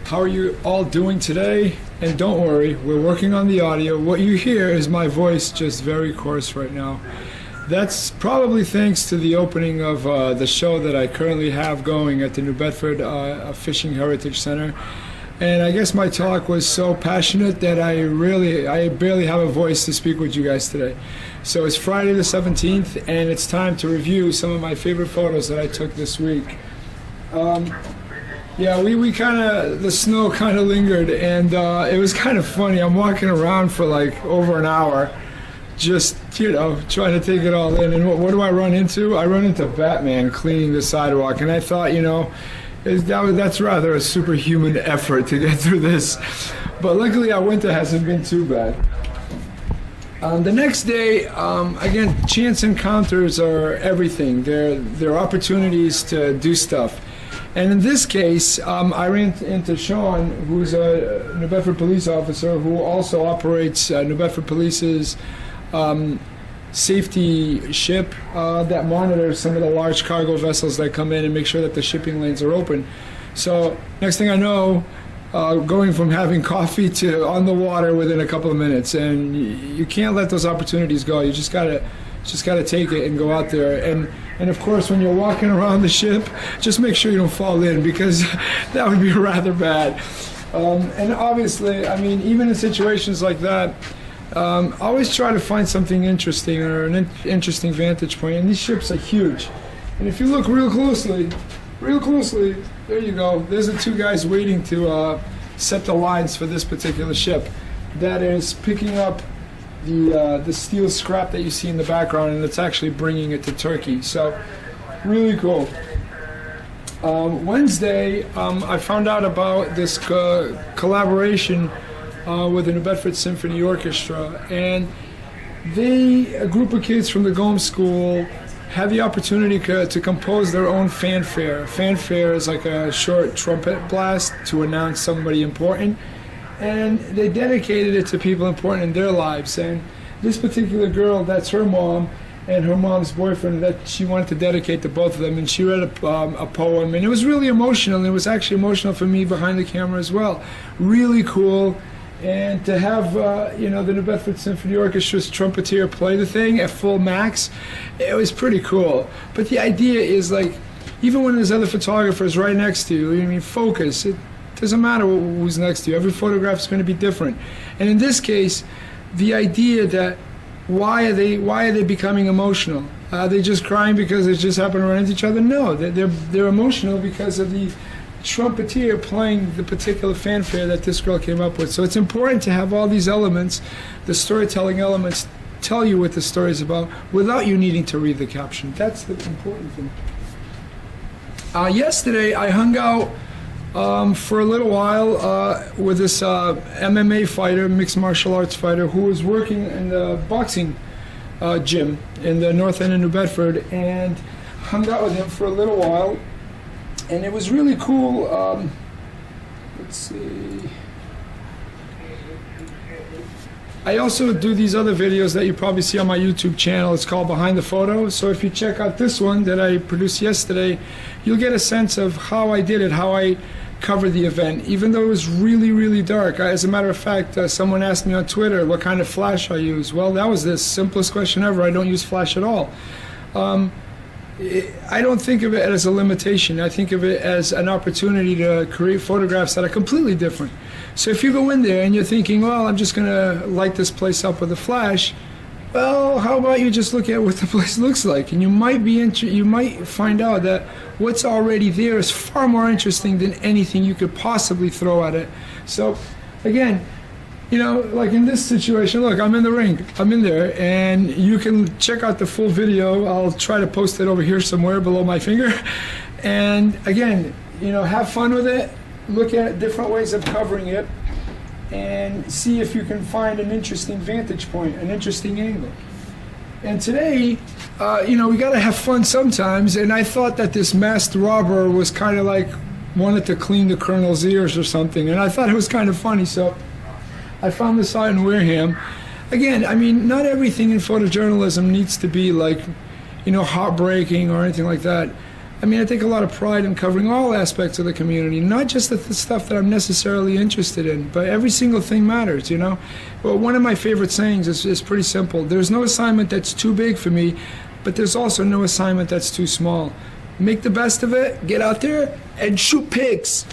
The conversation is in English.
How are you all doing today? And don't worry, we're working on the audio. What you hear is my voice just very coarse right now. That's probably thanks to the opening of the show that I currently have going at the New Bedford Fishing Heritage Center. And I guess my talk was so passionate that I barely have a voice to speak with you guys today. So it's Friday the 17th, and it's time to review some of my favorite photos that I took this week. Yeah, we kind of, the snow kind of lingered, and it was kind of funny. I'm walking around for like over an hour, just, trying to take it all in. And what do I run into? I run into Batman cleaning the sidewalk, and I thought, that's rather a superhuman effort to get through this. But luckily our winter hasn't been too bad. The next day, again, chance encounters are everything. They're opportunities to do stuff. And in this case, I ran into Sean, who's a New Bedford police officer who also operates New Bedford Police's safety ship that monitors some of the large cargo vessels that come in and make sure that the shipping lanes are open. So next thing I know, going from having coffee to on the water within a couple of minutes, and you can't let those opportunities go. You just gotta take it and go out there. And of course, when you're walking around the ship, just make sure you don't fall in, because that would be rather bad. And obviously, I mean, even in situations like that, always try to find something interesting or an interesting vantage point. And these ships are huge. And if you look real closely, there you go. There's the two guys waiting to set the lines for this particular ship. That is picking up the steel scrap that you see in the background, and it's actually bringing it to Turkey. So really cool. Wednesday, I found out about this collaboration with the New Bedford Symphony Orchestra, and a group of kids from the Gomes School had the opportunity to compose their own fanfare. Fanfare is like a short trumpet blast to announce somebody important, and they dedicated it to people important in their lives. And this particular girl, that's her mom and her mom's boyfriend, that she wanted to dedicate to both of them, and she read a poem, and it was really emotional, and it was actually emotional for me behind the camera as well. Really cool. And to have the New Bedford Symphony Orchestra's trumpeter play the thing at full max, it was pretty cool. But the idea is, like, even when there's other photographers right next to you, focus. It doesn't matter who's next to you. Every photograph is going to be different. And in this case, the idea that why are they becoming emotional? Are they just crying because they just happen to run into each other? No, they're emotional because of the trumpeter playing the particular fanfare that this girl came up with. So it's important to have all these elements, the storytelling elements, tell you what the story is about without you needing to read the caption. That's the important thing. Yesterday I hung out for a little while with this MMA fighter, mixed martial arts fighter, who was working in the boxing gym in the north end of New Bedford, and hung out with him for a little while. And it was really cool. Let's see. I also do these other videos that you probably see on my YouTube channel. It's called Behind the Photo. So if you check out this one that I produced yesterday, you'll get a sense of how I did it, how I covered the event, even though it was really, really dark. As a matter of fact, someone asked me on Twitter what kind of flash I use. Well, that was the simplest question ever. I don't use flash at all. I don't think of it as a limitation. I think of it as an opportunity to create photographs that are completely different. So if you go in there and you're thinking, well, I'm just going to light this place up with a flash, well, how about you just look at what the place looks like, and you might find out that what's already there is far more interesting than anything you could possibly throw at it. So again, like in this situation, look, I'm in the ring. I'm in there, and you can check out the full video. I'll try to post it over here somewhere below my finger. And again, have fun with it. Look at different ways of covering it, and see if you can find an interesting vantage point, an interesting angle. And today, we got to have fun sometimes, and I thought that this masked robber was kind of like wanted to clean the colonel's ears or something, and I thought it was kind of funny, so I found this out in Wareham. Again, not everything in photojournalism needs to be like, heartbreaking or anything like that. I mean, I take a lot of pride in covering all aspects of the community, not just the stuff that I'm necessarily interested in, but every single thing matters, you know? Well, one of my favorite sayings is pretty simple. There's no assignment that's too big for me, but there's also no assignment that's too small. Make the best of it, get out there, and shoot pigs.